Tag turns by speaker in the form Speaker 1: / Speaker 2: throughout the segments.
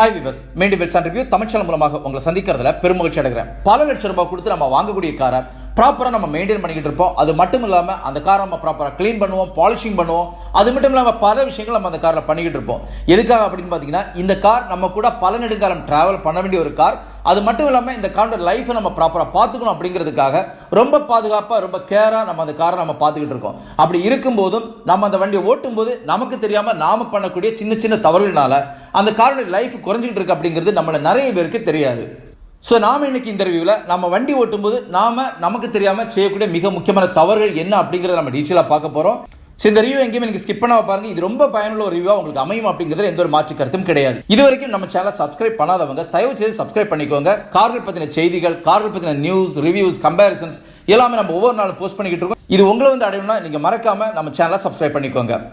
Speaker 1: Hi viewers, மீண்டும் Wells and review Tamil channel மூலமாக உங்களை சந்திக்கிறதுல பெருமகிழ்ச்சி அடைகிறேன். பல லட்சம் ரூபாய் கொடுத்து நம்ம வாங்கக்கூடிய காரை ப்ராப்பராக நம்ம மெயின்டைன் பண்ணிக்கிட்டு இருப்போம். அது மட்டும் இல்லாமல் அந்த காரை நம்ம ப்ராப்பராக க்ளீன் பண்ணுவோம், பாலிஷிங் பண்ணுவோம். அது மட்டும் இல்லாமல் பல விஷயங்கள் நம்ம அந்த காரில் பண்ணிக்கிட்டு இருப்போம். எதுக்காக அப்படின்னு பார்த்தீங்கன்னா, இந்த கார் நம்ம கூட பல நெடுங்காலம் டிராவல் பண்ண வேண்டிய ஒரு கார். அது மட்டும் இல்லாமல் இந்த காரோட லைஃபை நம்ம ப்ராப்பராக பார்த்துக்கணும் அப்படிங்கிறதுக்காக ரொம்ப பாதுகாப்பாக, ரொம்ப கேராக நம்ம அந்த காரை நம்ம பார்த்துக்கிட்டு இருக்கோம். அப்படி இருக்கும்போதும் நம்ம அந்த வண்டியை ஓட்டும் போது நமக்கு தெரியாமல் நாம பண்ணக்கூடிய சின்ன சின்ன தவறுகளால அந்த காரோட லைஃப் குறைஞ்சிக்கிட்டு இருக்கு அப்படிங்கிறது நம்மள நிறைய பேருக்கு தெரியாது. ஸோ நாம இன்னைக்கு இந்த ரிவ்யூவில் நம்ம வண்டி ஓட்டும் போது நமக்கு தெரியாமல் செய்யக்கூடிய மிக முக்கியமான தவறுகள் என்ன அப்படிங்கிறத நம்ம டீட்டெயிலாக பார்க்க போகிறோம். ஸோ இந்த ரிவ்யூ எங்கேயுமே எனக்கு ஸ்கிப் பண்ணாம பாருங்க. இது ரொம்ப பயனுள்ள ஒரு ரிவ்யூ உங்களுக்கு அமையும் அப்படிங்கிறது எந்த ஒரு மாற்று கருத்தும் கிடையாது. இது வரைக்கும் நம்ம சேனலை சப்ஸ்கிரைப் பண்ணாதவங்க தயவு செய்து சப்ஸ்கிரைப் பண்ணிக்கோங்க. கார்கள் பற்றின செய்திகள், கார்கள் பற்றின நியூஸ், ரிவ்யூஸ், கம்பேரிசன்ஸ் எல்லாமே நம்ம ஒவ்வொரு நாளும் போஸ்ட் பண்ணிக்கிட்டு இருக்கோம். இது உங்களை வந்து அடையணும்னா நீங்க மறக்காம நம்ம சேனலை சப்ஸ்கிரைப் பண்ணிக்கோங்க.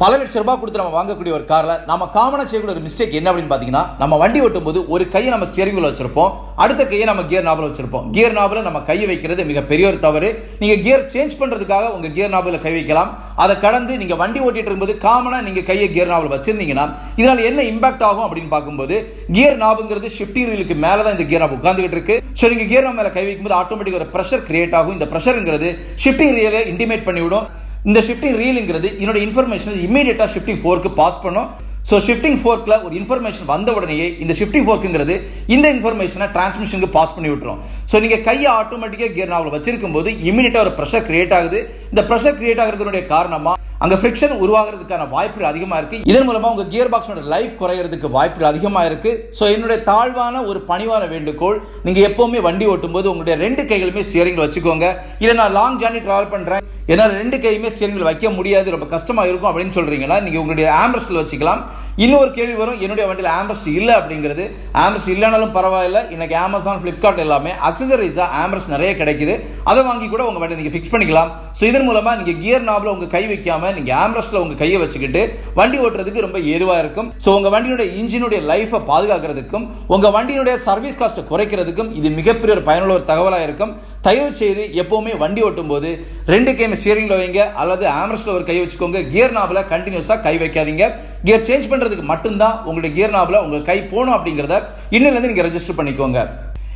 Speaker 1: பல லட்சம் ரூபாய் கொடுத்து நம்ம வாங்கக்கூடிய ஒரு காரில் நம்ம காமனாக செய்யக்கூடிய ஒரு மிஸ்டேக் என்ன அப்படின்னு பார்த்தீங்கன்னா, நம்ம வண்டி ஓட்டும் போது ஒரு கையை நம்ம ஸ்டியரிங் வீல் வச்சிருப்போம், அடுத்த கையை நம்ம கியர் நாபில் வச்சிருப்போம். கியர் நாபில் நம்ம கையை வைக்கிறது மிகப்பெரிய ஒரு தவறு. நீங்கள் கியர் சேஞ்ச் பண்ணுறதுக்காக உங்கள் கியர் நாபில் கை வைக்கலாம். அதை கடந்து நீங்கள் வண்டி ஓட்டிட்டு இருக்கும்போது காமனாக நீங்கள் கையை கியர் நாபில் வச்சிருந்தீங்கன்னா இதனால் என்ன இம்பாக்ட் ஆகும் அப்படின்னு பார்க்கும்போது, கியர் நாபுங்கிறது ஷிஃப்டிங் வீலுக்கு மேலே தான் இந்த கியர் நாப் உட்காந்துக்கிட்டு இருக்கு. ஸோ நீங்கள் கியர் நாப் மேலே கை வைக்கும்போது ஆட்டோமேட்டிக் ஒரு ப்ரெஷர் கிரியேட் ஆகும். இந்த ப்ரெஷருங்கிறது ஷிஃப்டிங் வீலை இன்டிமேட் பண்ணிவிடும். இந்த ஷிஃப்டிங் ரீலுங்கிறது என்னோட இன்ஃபர்மேஷன் இமீடியட்டா ஷிஃப்டிங் ஃபோர்க்கு பாஸ் பண்ணும். ஸோ ஷிஃப்டிங் ஃபோர்க்கில் ஒரு இன்ஃபர்மேஷன் வந்த உடனேயே இந்த ஷிஃப்டிங் ஃபோர்க்குங்கிறது இந்த இன்ஃபர்மேஷனை டிரான்ஸ்மிஷனுக்கு பாஸ் பண்ணி விட்டுரும். ஸோ நீங்கள் கையை ஆட்டோமேட்டிக்காக கியர் நாபில் வச்சிருக்கும் போது இமீடியட்டாக ஒரு ப்ரெஷர் கிரியேட் ஆகுது. இந்த ப்ரெஷர் கிரியேட் ஆகிறதுனுடைய காரணமாக அங்கே ஃப்ரிக்ஷன் உருவாகிறதுக்கான வாய்ப்புகள் அதிகமாக இருக்குது. இதன் மூலமாக உங்கள் கியர் பாக்ஸோட லைஃப் குறையிறதுக்கு வாய்ப்புகள் அதிகமாக இருக்குது. ஸோ என்னுடைய தாழ்வான ஒரு பணிவான வேண்டுகோள், நீங்கள் எப்போவுமே வண்டி ஓட்டும் போது உங்களுடைய ரெண்டு கைகளுமே ஸ்டியரிங்கில் வச்சுக்கோங்க. இல்லை நான் லாங் ஜர்னி ட்ராவல் பண்ணுறேன், என்னால் ரெண்டு கையுமே ஸ்டியரிங்கில் வைக்க முடியாது, ரொம்ப கஷ்டமாக இருக்கும் அப்படின்னு சொல்கிறீங்கன்னா நீங்கள் உங்களுடைய ஆம்ரெஸ்ட்டில் வச்சுக்கலாம். இன்னொரு கேள்வி வரும், என்னுடைய வண்டியில் ஆம்ரெஸ்ட் இல்லை அப்படிங்கிறது. ஆம்ரெஸ்ட் இல்லைனாலும் பரவாயில்லை, இன்னைக்கு அமேசான், ஃப்ளிப்கார்ட் எல்லாமே அக்சசரிஸாக ஆம்ரெஸ்ட் நிறைய கிடைக்குது. அதை வாங்கி கூட உங்கள் வண்டியை நீங்கள் ஃபிக்ஸ் பண்ணிக்கலாம். ஸோ இதன் மூலமாக நீங்கள் கியர் நாபில் உங்கள் கை வைக்காமல் நீங்கள் ஆம்ரெஸ்ட்டில் உங்கள் கையை வச்சுக்கிட்டு வண்டி ஓட்டுறதுக்கு ரொம்ப ஏதுவாக இருக்கும். ஸோ உங்கள் வண்டியினுடைய இன்ஜினுடைய லைஃபை பாதுகாக்கிறதுக்கும் உங்கள் வண்டியினுடைய சர்வீஸ் காஸ்ட்டை குறைக்கிறதுக்கும் இது மிகப்பெரிய ஒரு பயனுள்ள ஒரு தகவலாக இருக்கும். தயவு செய்து எப்போவுமே வண்டி ஓட்டும் போது ரெண்டு கையுமே ஸ்டியரிங்கில் வைங்க, அல்லது ஆம்ரெஸ்ட்டில் ஒரு கை வச்சுக்கோங்க. கியர் நாபில் கண்டினியூஸாக கை வைக்காதீங்க. கியர் சேஞ்ச் பண்ணுறதுக்கு மட்டும்தான் உங்களுடைய கியர் நாபில் உங்கள் கை போகணும் அப்படிங்கிறத இன்னிலேருந்து நீங்கள் ரெஜிஸ்டர் பண்ணிக்கோங்க.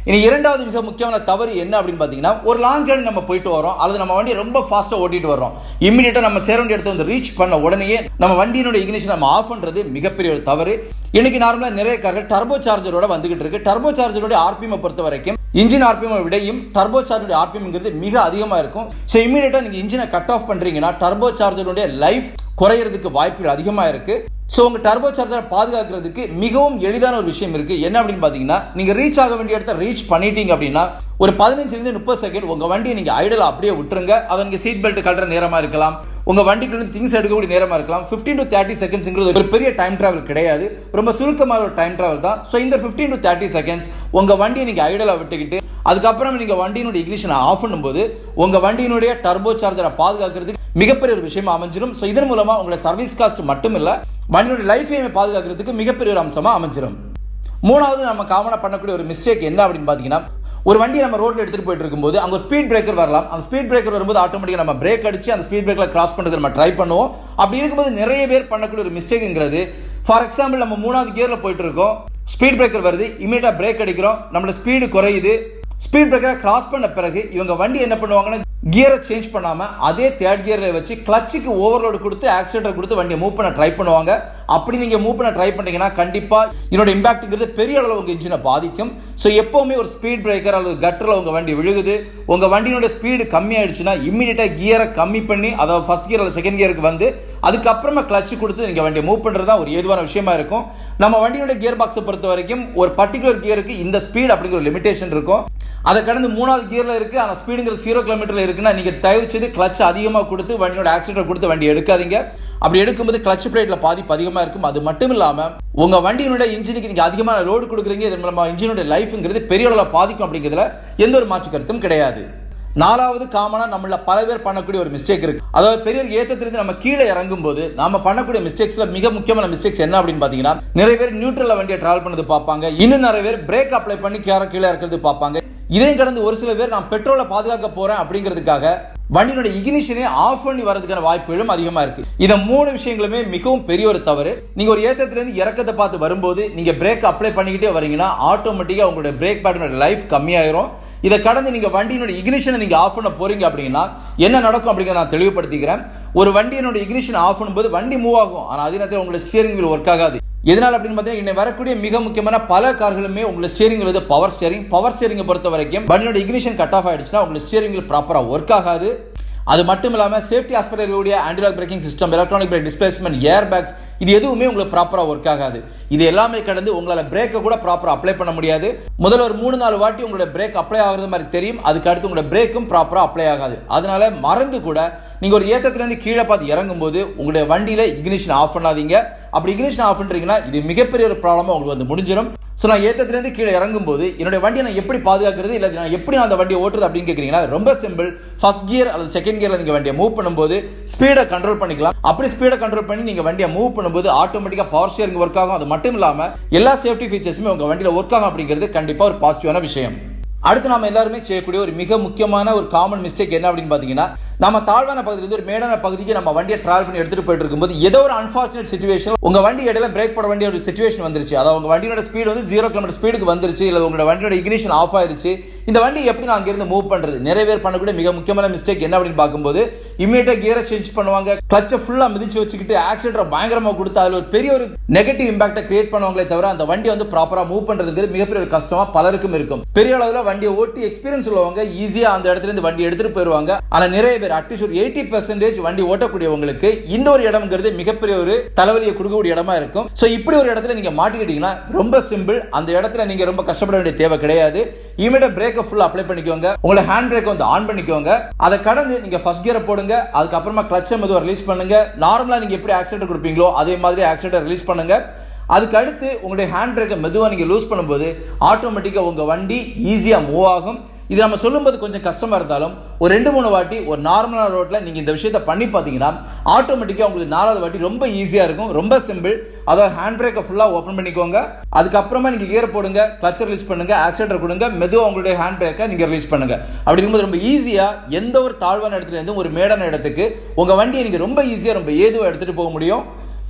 Speaker 1: இனி இரண்டாவது மிக முக்கியமான தவறு என்ன அப்படின்னு பார்த்தீங்கன்னா, ஒரு லாங் ஜர்னி நம்ம போயிட்டு வரோம், அல்லது நம்ம வண்டி ரொம்ப ஃபாஸ்ட்டாக ஓட்டிட்டு வரோம். இமீடியட்டாக நம்ம சேர வேண்டிய இடத்த வந்து ரீச் பண்ண உடனேயே நம்ம வண்டியினுடைய இக்னிஷன் நம்ம ஆஃப் பண்ணுறது மிகப்பெரிய ஒரு தவறு. இன்னைக்கு நார்மலாக நிறைய கார்கள் டர்போ சார்ஜரோட வந்துகிட்டு இருக்கு. டர்போ சார்ஜரோட ஆர்பிஎம் பொறுத்த வரைக்கும் இன்ஜின் ஆர்பிஎம் விடையும் டர்போ சார்ஜரோட ஆர்பிஎம்ங்கிறது மிக அதிகமாக இருக்கும். ஸோ இமீடியட்டாக நீங்கள் இன்ஜினை கட் ஆஃப் பண்ணுறீங்கன்னா டர்போ சார்ஜருடைய லைஃப் குறையிறதுக்கு வாய்ப்புகள் அதிகமாக இருக்கு. ஸோ உங்கள் டர்போ சார்ஜரை பாதுகாக்கிறதுக்கு மிகவும் எளிதான ஒரு விஷயம் இருக்கு. என்ன அப்படின்னு பார்த்தீங்கன்னா, நீங்கள் ரீச் ஆக வேண்டிய இடத்த ரீச் பண்ணிட்டீங்க அப்படின்னா ஒரு 15-30 செகண்ட் உங்கள் வண்டியை நீங்கள் ஐடலாக அப்படியே விட்டுருங்க. அதை நீங்கள் சீட் பெல்ட் கட்டுற நேரமாக இருக்கலாம், உங்கள் வண்டிக்குள்ள திங்ஸ் எடுக்கக்கூடிய நேரமாக இருக்கலாம். 15 to 30 செகண்ட்ஸ்ங்கிறது ஒரு பெரிய டைம் டிராவல் கிடையாது, ரொம்ப சுருக்கமான ஒரு டைம் டிராவல் தான். ஸோ இந்த 15 to 30 செகண்ட்ஸ் உங்கள் வண்டியை நீங்கள் ஐடலாக விட்டுக்கிட்டு அதுக்கப்புறம் நீங்கள் வண்டியினுடைய இக்னிஷனை ஆஃப் பண்ணும்போது உங்கள் வண்டியினுடைய டர்போ சார்ஜரை பாதுகாக்கிறதுக்கு மிகப்பெரிய ஒரு விஷயம் அமைஞ்சிடும். ஸோ இதன் மூலமாக உங்களுடைய சர்வீஸ் காஸ்ட் மட்டும் இல்லை, வண்டியினுடைய லைஃபையுமே பாதுகாக்கிறதுக்கு மிகப்பெரிய ஒரு அம்சமாக அமைஞ்சிடும். மூணாவது நம்ம காமனாக பண்ணக்கூடிய ஒரு மிஸ்டேக் என்ன அப்படின்னு பார்த்தீங்கன்னா, ஒரு வண்டியை நம்ம ரோட்ல எடுத்துட்டு போயிட்டு இருக்கும்போது அங்கே ஒரு ஸ்பீட் பிரேக்கர் வரலாம். அந்த ஸ்பீட் பிரேக்கர் வரும்போது ஆட்டோமேட்டிக்காக நம்ம பிரேக் அடிச்சு அந்த ஸ்பீட் பிரேக்கரை கிராஸ் பண்ணுறது நம்ம ட்ரை பண்ணுவோம். அப்படி இருக்கும்போது நிறைய பேர் பண்ணக்கூடிய ஒரு மிஸ்டேக்குங்கிறது, ஃபார் எக்ஸாம்பிள் நம்ம 3வது கியரில் போயிட்டு இருக்கோம், ஸ்பீட் பிரேக்கர் வருது, இமீடியட்டாக பிரேக் அடிக்கிறோம், நம்மளோட ஸ்பீடு குறையுது. ஸ்பீட் பிரேக்கரை கிராஸ் பண்ண பிறகு இவங்க வண்டி என்ன பண்ணுவாங்கன்னா, கியரை சேஞ்ச் பண்ணாமல் அதே தேர்ட் கியரில் வச்சு கிளச்சுக்கு ஓவர்லோடு கொடுத்து ஆக்சிலேட்டர் கொடுத்து வண்டியை மூவ் பண்ண ட்ரை பண்ணுவாங்க. அப்படி நீங்கள் மூவ் பண்ண ட்ரை பண்ணுறீங்கன்னா கண்டிப்பாக இதனோட இம்பாக்ட்ங்கிறது பெரிய அளவு உங்கள் இன்ஜினை பாதிக்கும். ஸோ எப்போவுமே ஒரு ஸ்பீட் பிரேக்கர் அல்லது கட்டரில் உங்கள் வண்டி விழுகுது, உங்கள் வண்டியினுடைய ஸ்பீடு கம்மியாயிடுச்சுன்னா இம்மீடியட்டாக கியரை கம்மி பண்ணி, அதாவது ஃபர்ஸ்ட் கியர் அல்லது செகண்ட் கியருக்கு வந்து அதுக்கப்புறமா கிளச்சு கொடுத்து நீங்கள் வண்டியை மூவ் பண்ணுறது தான் ஒரு ஏதுவான விஷயமா இருக்கும். நம்ம வண்டியினுடைய கியர் பாக்ஸை பொறுத்த வரைக்கும் ஒரு பர்டிகுலர் கியருக்கு இந்த ஸ்பீடு அப்படிங்கிற ஒரு லிமிடேஷன் இருக்கும். அதை கடந்து 3வது கியரில் இருக்குது, ஆனால் ஸ்பீடுங்கிறது 0 கிலோமீட்டரில் இருக்குன்னா நீங்கள் தயவு செய்து கிளச் அதிகமாக கொடுத்து வண்டியோட ஆக்சிலேட்டர் கொடுத்து வண்டி எடுக்காதீங்க. அப்படி எடுக்கும்போது கிளச் பிளேட்டில் பாதிப்பு அதிகமாக இருக்கும். அது மட்டும் இல்லாமல் உங்கள் வண்டியினுடைய இன்ஜினுக்கு நீங்கள் அதிகமான லோடு கொடுக்குறீங்க, இதன் மூலமாக இன்ஜினுடைய லைஃப்ங்கிறது பெரிய அளவில் பாதிக்கும் அப்படிங்கிறதுல எந்த ஒரு மாற்று கருத்தும் கிடையாது. நாலாவது காமனாக நம்மள பல பேர் பண்ணக்கூடிய ஒரு மிஸ்டேக் இருக்கு. அதாவது பெரிய ஏற்றத்திலிருந்து நம்ம கீழே இறங்கும் போது நாம பண்ணக்கூடிய மிஸ்டேக்ஸ்ல மிக முக்கியமான மிஸ்டேக்ஸ் என்ன அப்படின்னு பார்த்தீங்கன்னா, நிறைய பேர் நியூட்ரல்ல வண்டியை டிராவல் பண்ணது பார்ப்பாங்க, இன்னும் நிறைய பேர் பிரேக் அப்ளை பண்ணி கீழே இறக்கிறது பார்ப்பாங்க. இதையும் கடந்து ஒரு சில பேர் நான் பெட்ரோலை பாதுகாக்க போறேன் அப்படிங்கிறதுக்காக வண்டியோட இக்னிஷனே ஆஃப் பண்ணி வரதுக்கான வாய்ப்புகளும் அதிகமா இருக்கு. இந்த 3 விஷயங்களுமே மிகவும் பெரிய ஒரு தவறு. நீங்க ஒரு ஏத்தத்துல இருந்து இறக்கத்தை பார்த்து வரும்போது நீங்க பிரேக் அப்ளை பண்ணிக்கிட்டே வரீங்கன்னா ஆட்டோமேட்டிக்கா உங்களுடைய பிரேக் பேடோட லைஃப் கம்மியாயிரும். இதை கடந்து நீங்க வண்டியினோட இக்னிஷனை நீங்க ஆஃப் பண்ண போறீங்க அப்படின்னா என்ன நடக்கும் அப்படிங்கிறத நான் தெளிவுபடுத்திக்கிறேன். ஒரு வண்டியினோட இக்னிஷன் ஆஃப் பண்ணும்போது வண்டி மூவ் ஆகும், ஆனா அதே நேரத்தில் உங்களோட ஸ்டியரிங் வீல் ஒர்க் ஆகாது. எதனால அப்படின்னு பார்த்தீங்கன்னா இன்னும் வரக்கூடிய மிக முக்கியமான பல கார்களுமே உங்களோட ஸ்டியரிங் வீல் பவர் ஸ்டியரிங்கை பொறுத்த வரைக்கும் வண்டியோட இக்னிஷன் கட் ஆஃப் ஆயிடுச்சுன்னா உங்களோட ஸ்டியரிங் வீல் ப்ராப்பரா ஒர்க் ஆகாது. அது மட்டும் இல்லாமல் சேஃப்டி ஆஸ்பெக்ட் இருக்கக்கூடிய anti lock braking system, electronic brake displacement, air bags இது எதுவுமே உங்களுக்கு ப்ராப்பராக ஒர்க் ஆகாது. இது எல்லாமே கடந்து உங்களால் பிரேக்கை கூட ப்ராப்பராக அப்ளை பண்ண முடியாது. முதல்ல ஒரு 3-4 வாட்டி உங்களோட பிரேக் அப்ளை ஆகுறது மாதிரி தெரியும், அதுக்கு அடுத்து உங்களோட பிரேக்கும் ப்ராப்பராக அப்ளை ஆகாது. அதனால மறந்து கூட நீங்கள் ஒரு ஏத்தத்துலேருந்து கீழே பார்த்து இறங்கும் போது உங்களுடைய வண்டியில் இக்னிஷன் ஆஃப் பண்ணாதீங்க. அப்படி இக்னிஷன் ஆஃப் பண்ணுறீங்கன்னா இது மிகப்பெரிய ஒரு ப்ராப்ளமாக உங்களுக்கு வந்து முடிஞ்சிடும். ஸோ நான் ஏத்தத்துலேருந்து கீழே இறங்கும் போது என்னுடைய வண்டியை நான் எப்படி பாதுகாக்கிறது, இல்லை நான் எப்படி அந்த வண்டியை ஓட்டுறது அப்படின்னு கேட்குறீங்கன்னா ரொம்ப சிம்பிள். ஃபர்ஸ்ட் கியர் அல்லது செகண்ட் கியரில் நீங்கள் வண்டியை மூவ் பண்ணும்போது ஸ்பீடை கண்ட்ரோல் பண்ணிக்கலாம். அப்படி ஸ்பீடை கண்ட்ரோல் பண்ணி நீங்கள் வண்டியை மூவ் பண்ணும்போது ஆட்டோமேட்டிக்காக பவர் ஸ்டியரிங் ஒர்க் ஆகும். அது மட்டும் இல்லாமல் எல்லா சேஃப்டி ஃபீச்சர்ஸுமே உங்கள் வண்டியில் ஒர்க் ஆகும் அப்படிங்கிறது கண்டிப்பாக ஒரு பாசிட்டிவான விஷயம். அடுத்து நாம எல்லாருமே செய்யக்கூடிய ஒரு மிக முக்கியமான ஒரு காமன் மிஸ்டேக் என்ன அப்படின்னு பார்த்தீங்கன்னா, நம்ம தாழ்வான பகுதியிலிருந்து ஒரு மேடான பகுதிக்கு நம்ம வண்டியை டிராவல் பண்ணி எடுத்துட்டு போயிட்டு இருக்கும்போது ஏதோ ஒரு அன்பார்ச்சுனேட் சிச்சுவேஷன் உங்க வண்டி இடையில பிரேக் போட வேண்டிய ஒரு சிச்சுவேஷன் வந்துருச்சு. அதாவது உங்க வண்டியோட ஸ்பீடு வந்து 0 km ஸ்பீடுக்கு வந்துருச்சு, இல்லை உங்களோட வண்டியோட இக்னிஷன் ஆஃப் ஆயிருச்சு. இந்த வண்டி எப்படி நான் அங்கிருந்து மூவ் பண்றது? நிறைய பேர் பண்ணக்கூடிய மிக முக்கியமான மிஸ்டேக் என்ன அப்படின்னு பார்க்கும்போது இமீடியட்டா கியரை சேஞ்ச் பண்ணுவாங்க, கிளச்சை ஃபுல்லா மிதிச்சு வச்சுக்கிட்டு ஆக்சிடென்ட் பயங்கரமா கொடுத்து அதில் ஒரு பெரிய ஒரு நெகட்டிவ் இம்பாக்டை கிரியேட் பண்ணுவாங்களே தவிர அந்த வண்டி வந்து ப்ராப்பரா மூவ் பண்றதுங்கிறது மிகப்பெரிய ஒரு கஷ்டமா பலருக்கும் இருக்கும். பெரிய அளவில் வண்டியை ஓட்டி எக்ஸ்பீரியன்ஸ் உள்ளவங்க ஈஸியா அந்த இடத்துல இருந்து வண்டி எடுத்துட்டு போயிருவாங்க. ஆனா நிறைய பேர் அட்லீஸ்ட் ஒரு 80% வண்டி ஓட்டக்கூடியவங்களுக்கு இந்த ஒரு இடம்ங்கிறது மிகப்பெரிய ஒரு தலைவலியை கொடுக்கக்கூடிய இடமா இருக்கும். சோ இப்படி ஒரு இடத்துல நீங்க மாட்டிக்கிட்டீங்கன்னா ரொம்ப சிம்பிள். அந்த இடத்துல நீங்க ரொம்ப கஷ்டப்பட வேண்டிய தேவை கிடையாது. இமீடியட்டா பிரேக்கை ஃபுல்லா அப்ளை பண்ணிக்கோங்க, உங்களோட ஹேண்ட் பிரேக்கை வந்து ஆன் பண்ணிக்கோங்க. அதை கடந்து நீங்க ஃபர்ஸ்ட் கியரை போடுங்க, அதுக்கப்புறமா கிளட்சை மெதுவா ரிலீஸ் பண்ணுங்க. நார்மலா நீங்க எப்படி ஆக்சிடென்ட் கொடுப்பீங்களோ அதே மாதிரி ஆக்சிடென்ட் ரிலீஸ் பண்ணுங்க. அதுக்கு அடுத்து உங்களுடைய ஹேண்ட் பிரேக்கை மெதுவா நீங்க லூஸ் பண்ணும்போது ஆட்டோமேட்டிக்கா உங்க வண்டி ஈஸியா மூவ் ஆகும். இது நம்ம சொல்லும்போது கொஞ்சம் கஷ்டமா இருந்தாலும் ஒரு 2-3 வாட்டி ஒரு நார்மலான ரோட்ல நீங்க இந்த விஷயத்தை பண்ணி பார்த்தீங்கன்னா ஆட்டோமேட்டிக்கா உங்களுக்கு 4வது வாட்டி ரொம்ப ஈஸியா இருக்கும். ரொம்ப சிம்பிள். அதாவது ஹேண்ட் பிரேக்கை ஃபுல்லா ஓபன் பண்ணிக்கோங்க, அதுக்கப்புறமா நீங்க கியர் போடுங்க, கிளட்ச் ரிலீஸ் பண்ணுங்க, ஆக்சிலேட்டர் கொடுங்க, மெதுவா உங்களுடைய ஹேண்ட் பிரேக்கை நீங்க ரிலீஸ் பண்ணுங்க. அப்படி இருக்கும்போது ரொம்ப ஈஸியா எந்த ஒரு தாழ்வான இடத்துல இருந்து ஒரு மேடான இடத்துக்கு உங்க வண்டியை நீங்க ரொம்ப ஈஸியா ரொம்ப ஏதுவா எடுத்துட்டு போக முடியும்.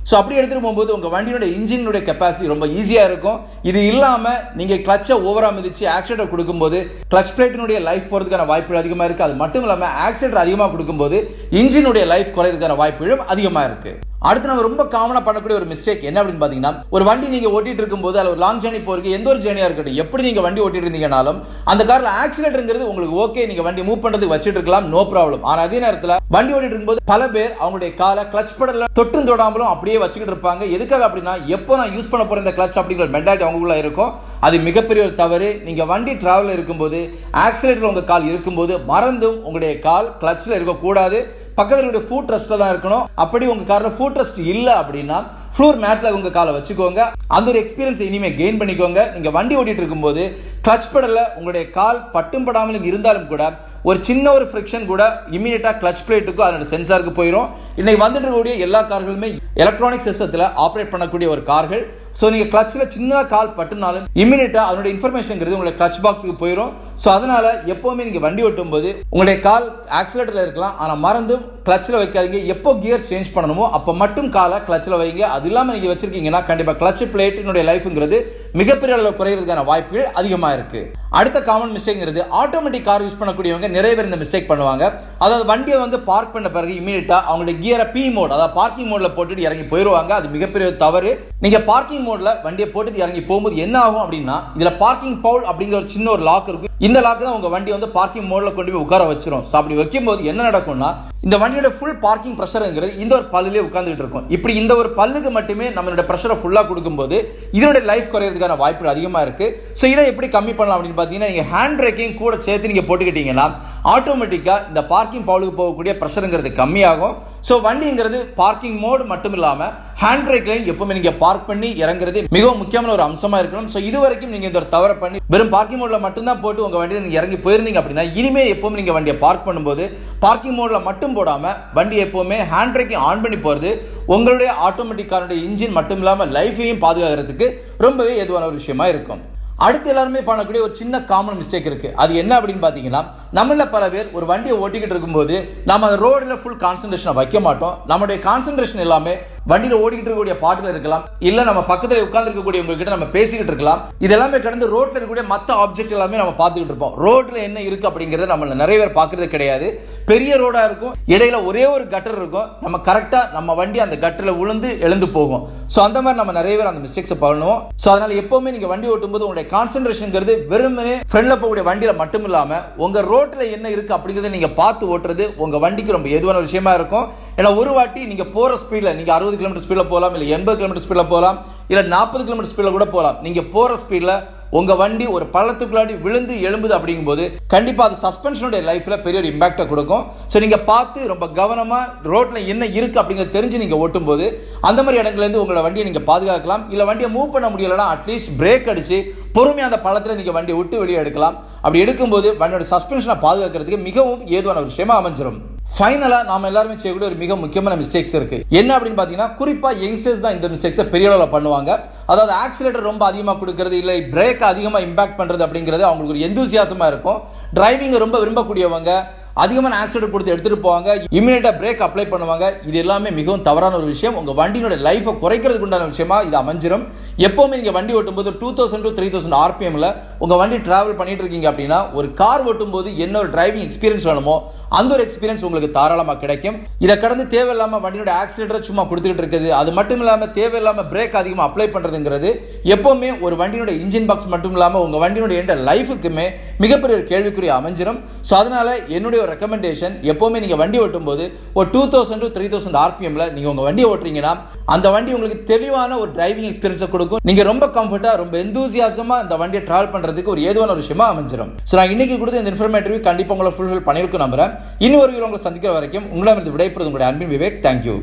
Speaker 1: ஸோ அப்படி எடுத்துகிட்டு போகும்போது உங்கள் வண்டியோட இன்ஜினுடைய கெப்பாசிட்டி ரொம்ப ஈஸியாக இருக்கும். இது இல்லாமல் நீங்கள் கிளச்சை ஓவராக மிதிச்சு ஆக்சிலேட்டர் கொடுக்கும்போது கிளச் பிளேட்டினுடைய லைஃப் போகிறதுக்கான வாய்ப்புகள் அதிகமாக இருக்குது. அது மட்டும் இல்லாமல் ஆக்சிலேட்டர் அதிகமாக கொடுக்கும்போது இன்ஜினுடைய லைஃப் குறையிறதுக்கான வாய்ப்புகளும் அதிகமாக இருக்குது. அடுத்து நம்ம ரொம்ப காமனா பண்ணக்கூடிய ஒரு மிஸ்டேக் என்ன அப்படின்னு பாத்தீங்கன்னா, ஒரு வண்டி நீங்க ஓட்டிட்டு இருக்கும்போது அது ஒரு லாங் ஜர்னி போறதுக்கு எந்த ஒரு ஜர்னியா இருக்கட்டும், எப்படி நீங்க வண்டி ஓட்டிட்டு இருந்தீங்கனாலும் அந்த கார்ல ஆக்சிலேட்டர்ங்கிறது உங்களுக்கு ஓகே, நீங்க வண்டி மூவ் பண்றதுக்கு வச்சிட்டு இருக்கலாம், நோ ப்ராப்ளம். ஆனா அதே நேரத்தில் வண்டி ஓட்டிட்டு இருக்கும்போது பல பேர் அவங்களுடைய காலை கிளச் பெடல்ல தொற்றும் தொடாமலும் அப்படியே வச்சுக்கிட்டு இருப்பாங்க. எதுக்காக அப்படின்னா, எப்போ நான் யூஸ் பண்ண போற இந்த கிளச் அப்படிங்கிற மென்டாலிட்டி அவங்களுக்குள்ள இருக்கும். அது மிகப்பெரிய ஒரு தவறு. நீங்க வண்டி டிராவல் இருக்கும்போது ஆக்சிலேட்டர் உங்க கால் இருக்கும்போது மறந்தும் உங்களுடைய கால் கிளச்ல இருக்கக்கூடாது. பக்கத்தில் ஃபுட் ரெஸ்ட்ல தான் இருக்கணும். அப்படி உங்க கார்ல ஃபுட் ரெஸ்ட் இல்ல அப்படின்னா ஃப்ளோர் மேட்ல உங்க காலை வச்சுக்கோங்க. அந்த ஒரு எக்ஸ்பீரியன்ஸ் இனிமே கெயின் பண்ணிக்கோங்க. நீங்க வண்டி ஓட்டிட்டு இருக்கும்போது கிளட்ச் பெடல்ல உங்களுடைய கால் பட்டும் படாமலும் இருந்தாலும் கூட ஒரு சின்ன ஒரு ஃப்ரிக்ஷன் கூட இமீடியட்டா கிளட்ச் பிளேட்டுக்கு அதோட சென்சாருக்கு போயிடும். இன்னைக்கு வந்துட்டு இருக்கக்கூடிய எல்லா கார்களுமே எலக்ட்ரானிக் சிஸ்டத்தில் ஆப்ரேட் பண்ணக்கூடிய ஒரு கார்கள். ஸோ நீங்கள் கிளச்சில் சின்ன கால் பட்டுனாலும் இமீடியட்டாக அதனுடைய இன்ஃபர்மேஷன்ங்கிறது உங்களுடைய கிளச் பாக்ஸுக்கு போயிடும். ஸோ அதனால எப்போவுமே நீங்கள் வண்டி ஓட்டும் போது உங்களுடைய கால் ஆக்சிலேட்டரில் இருக்கலாம், ஆனால் மறந்தும் கிளச்சில் வைக்காதீங்க. எப்போ கியர் சேஞ்ச் பண்ணணுமோ அப்போ மட்டும் காலை கிளச்சில் வைங்க. அது இல்லாமல் நீங்கள் வச்சிருக்கீங்கன்னா கண்டிப்பாக கிளச் பிளேட்டினுடைய லைஃப்ங்கிறது மிகப்பெரிய அளவில் குறையிறதுக்கான வாய்ப்புகள் அதிகமாக இருக்கு. அடுத்த காமன் மிஸ்டேக்ங்கிறது, ஆட்டோமேட்டிக் கார் யூஸ் பண்ணக்கூடியவங்க நிறைய பேர் இந்த மிஸ்டேக் பண்ணுவாங்க. அதாவது வண்டியை வந்து பார்க் பண்ண பிறகு இமீடியட்டா அவங்களுடைய கியரை பி மோட், அதாவது பார்க்கிங் மோட்ல போட்டுட்டு இறங்கி போயிடுவாங்க. அது மிகப்பெரிய தவறு. நீங்க பார்க்கிங் மோட்ல வண்டியை போட்டுட்டு இறங்கி போகும்போது என்ன ஆகும் அப்படின்னா, இதுல பார்க்கிங் பவுல் அப்படிங்கிற ஒரு சின்ன ஒரு லாக் இருக்கு. இந்த லாக் தான் உங்க வண்டி வந்து பார்க்கிங் மோட்ல கொண்டு போய் உட்கார வச்சிரும். ஸோ அப்படி வைக்கும்போது என்ன நடக்கும்னா, இந்த வண்டியோட ஃபுல் பார்க்கிங் ப்ரெஷருங்கிறது இந்த ஒரு பல்லுலேயே உட்காந்துட்டு இருக்கும். இப்படி இந்த ஒரு பல்லுக்கு மட்டுமே நம்மளோட ப்ரெஷரை ஃபுல்லாக கொடுக்கும்போது இதனுடைய லைஃப் குறையிறதுக்கான வாய்ப்புகள் அதிகமாக இருக்கு. ஸோ இதை எப்படி கம்மி பண்ணலாம் அப்படின்னு பார்த்தீங்கன்னா, நீங்கள் ஹேண்ட் பிரேக்கிங் கூட சேர்த்து நீங்கள் போட்டுக்கிட்டீங்கன்னா ஆட்டோமேட்டிக்காக இந்த பார்க்கிங் பவுலுக்கு போகக்கூடிய ப்ரெஷருங்கிறது கம்மியாகும். ஸோ வண்டிங்கிறது பார்க்கிங் மோட் மட்டும் இல்லாமல் ஹேண்ட் பிரேக்லையும் எப்பவுமே நீங்கள் பார்க் பண்ணி இறங்குறது மிகவும் முக்கியமான ஒரு அம்சமாக இருக்கணும். ஸோ இது வரைக்கும் நீங்கள் இந்த ஒரு தவறை பண்ணி வெறும் பார்க்கிங் மோட்ல மட்டும்தான் போட்டு உங்கள் வண்டியை நீங்கள் இறங்கி போயிருந்தீங்க அப்படின்னா, இனிமேல் எப்பவுமே நீங்கள் வண்டியை பார்க் பண்ணும்போது பார்க்கிங் மோட்ல மட்டும் போடாமல் வண்டி எப்பவுமே ஹேண்ட் பிரேக்கிங் ஆன் பண்ணி போகிறது உங்களுடைய ஆட்டோமேட்டிக் காருடைய இன்ஜின் மட்டும் இல்லாமல் லைஃபையும் பாதுகாக்கிறதுக்கு ரொம்பவே ஏதுவான ஒரு விஷயமா இருக்கும். அடுத்து எல்லாருமே பண்ணக்கூடிய ஒரு சின்ன காமன் மிஸ்டேக் இருக்கு. அது என்ன அப்படின்னு பாத்தீங்கன்னா, நம்மள பல பேர் ஒரு வண்டியை ஓட்டிக்கிட்டு இருக்கும்போது நம்ம ரோட்ல ஃபுல் கான்சென்ட்ரேஷனை வைக்க மாட்டோம். நம்மளுடைய கான்சென்ட்ரேஷன் எல்லாமே வண்டியில ஓடிக்கிட்டு இருக்கக்கூடிய பாட்டுல இருக்கலாம், இல்ல நம்ம பக்கத்துல உட்கார்ந்து இருக்கக்கூடியவங்க கிட்ட நம்ம பேசிக்கிட்டு இருக்கலாம். இதெல்லாமே கடந்து ரோட்ல இருக்கக்கூடிய மற்ற ஆப்ஜெக்ட் எல்லாமே நம்ம பார்த்துக்கிட்டு இருப்போம். ரோட்ல என்ன இருக்கு அப்படிங்கறத நம்ம நிறைய பேர் பார்க்கறது கிடையாது. பெரிய ரோடா இருக்கும், இடையில ஒரே ஒரு கட்டர் இருக்கும், நம்ம கரெக்டா நம்ம வண்டி அந்த கட்டர்ல விழுந்து எழுந்து போகும். சோ அந்த மாதிரி நம்ம நிறைய பேர் அந்த மிஸ்டேக்ஸ் பண்ணுவோம். சோ அதனால எப்பவுமே நீங்க வண்டி ஓட்டும்போது உங்களுடைய கான்சென்ட்ரேஷன்ங்கிறது வெறுமனே ஃப்ரண்ட்ல போகக்கூடிய வண்டியில மட்டும் இல்லாம உங்க ரோட்ல என்ன இருக்கு அப்படிங்கறத நீங்க பார்த்து ஓட்டுறது உங்க வண்டிக்கு ரொம்ப ஏதுவான விஷயமா இருக்கும். ஏன்னா ஒரு வாட்டி நீங்க போற ஸ்பீட்ல நீங்க 60 கிலோமீட்டர் ஸ்பீட்ல போகலாம், இல்ல 80 கிலோமீட்டர் ஸ்பீட்ல போகலாம், இல்ல 40 கிலோமீட்டர் ஸ்பீட்ல கூட போகலாம். நீங்க போற ஸ்பீட்ல உங்க வண்டி ஒரு பள்ளத்துக்குள்ளாடி விழுந்து எழும்புது அப்படிங்கும்போது கண்டிப்பா அது சஸ்பென்ஷனுடைய லைஃப்ல பெரிய ஒரு இம்பாக்டை கொடுக்கும். ஸோ நீங்க பார்த்து ரொம்ப கவனமா ரோட்ல என்ன இருக்கு அப்படிங்கிறத தெரிஞ்சு நீங்க ஓட்டும் போது அந்த மாதிரி இடங்கள்ல இருந்து உங்களோட வண்டியை நீங்க பாதுகாக்கலாம். இல்ல வண்டியை மூவ் பண்ண முடியலன்னா அட்லீஸ்ட் பிரேக் அடிச்சு பொறுமையா அந்த பள்ளத்துல நீங்க வண்டியை விட்டு வெளியே எடுக்கலாம். அப்படி எடுக்கும்போது வண்டியோட சஸ்பென்ஷனை பாதுகாக்கிறதுக்கு மிகவும் ஏதுவான ஒரு விஷயமா அமைஞ்சிடும். ஃபைனலா நாம எல்லாருமே செய்யக்கூடிய ஒரு மிக முக்கியமான மிஸ்டேக்ஸ் இருக்கு. என்ன அப்படின்னு பாத்தீங்கன்னா, குறிப்பா யங்ஸ்டர்ஸ் தான் இந்த மிஸ்டேக்ஸை பெரிய அளவில் பண்ணுவாங்க. அதாவது ஆக்சிலேட்டர் ரொம்ப அதிகமாக கொடுக்கறது, இல்லை பிரேக் அதிகமாக இம்பாக்ட் பண்றது அப்படிங்கிறது அவங்களுக்கு ஒரு எந்தூசியாசமா இருக்கும். டிரைவிங் ரொம்ப விரும்பக்கூடியவங்க அதிகமான ஆக்சிலேட்டர் கொடுத்து எடுத்துட்டு போவாங்க, இமிடியேட்டா பிரேக் அப்ளை பண்ணுவாங்க. இது எல்லாமே மிகவும் தவறான ஒரு விஷயம். உங்க வண்டியோட லைஃபை குறைக்கிறதுக்கு உண்டான விஷயமா இது அமைஞ்சிரும். எப்பவுமே நீங்க வண்டி ஓட்டும்போது 2000 to 3000 RPMல உங்க வண்டி டிராவல் பண்ணிட்டு இருக்கீங்க அப்படின்னா, ஒரு கார் ஓட்டும் போது என்ன ஒரு டிரைவிங் எக்ஸ்பீரியன்ஸ் வேணுமோ அந்த ஒரு எக்ஸ்பீரியன்ஸ் உங்களுக்கு தாராளமாக கிடைக்கும். இதை கடந்து தேவையில்லாம வண்டியோட ஆக்சிலேட்டர் சும்மா கொடுத்துக்கிட்டு இருக்குது, அது மட்டும் இல்லாம தேவையில்லாம பிரேக் அதிகமாக அப்ளை பண்றதுங்கிறது எப்பவுமே ஒரு வண்டியோட இன்ஜின் பாக்ஸ் மட்டும் இல்லாம உங்க வண்டியோட எந்த லைஃபுக்குமே மிகப்பெரிய ஒரு கேள்விக்குரிய அமைஞ்சிடும். ஸோ அதனால என்னுடைய ஒரு ரெக்கமெண்டேஷன், எப்பவுமே நீங்க வண்டி ஓட்டும் போது ஒரு 2000 to 3000 RPMல நீங்க உங்க வண்டியை ஓட்டுறீங்கன்னா அந்த வண்டி உங்களுக்கு தெளிவான ஒரு டிரைவிங் எக்ஸ்பீரியன்ஸை கொடுக்கும். நீங்க ரொம்ப கம்ஃபர்ட்டா ரொம்ப எந்தூசியாசமா இந்த வண்டியை டிராவல் பண்றதுக்கு ஒரு ஏதுவான ஒரு விஷயமா அமைஞ்சிடும். ஸோ நான் இன்னைக்கு கொடுத்த இந்த இன்ஃபர்மேட்டிவ் கண்டிப்பா உங்களை ஃபுல்ஃபில் பண்ணிருக்கும் நம்புறேன். இன்னொரு வீடியோ உங்களை சந்திக்கிற வரைக்கும் உங்களிடமிருந்து விடைபெறுவது உங்களுடைய அன்பின் விவேக். தேங்க்யூ.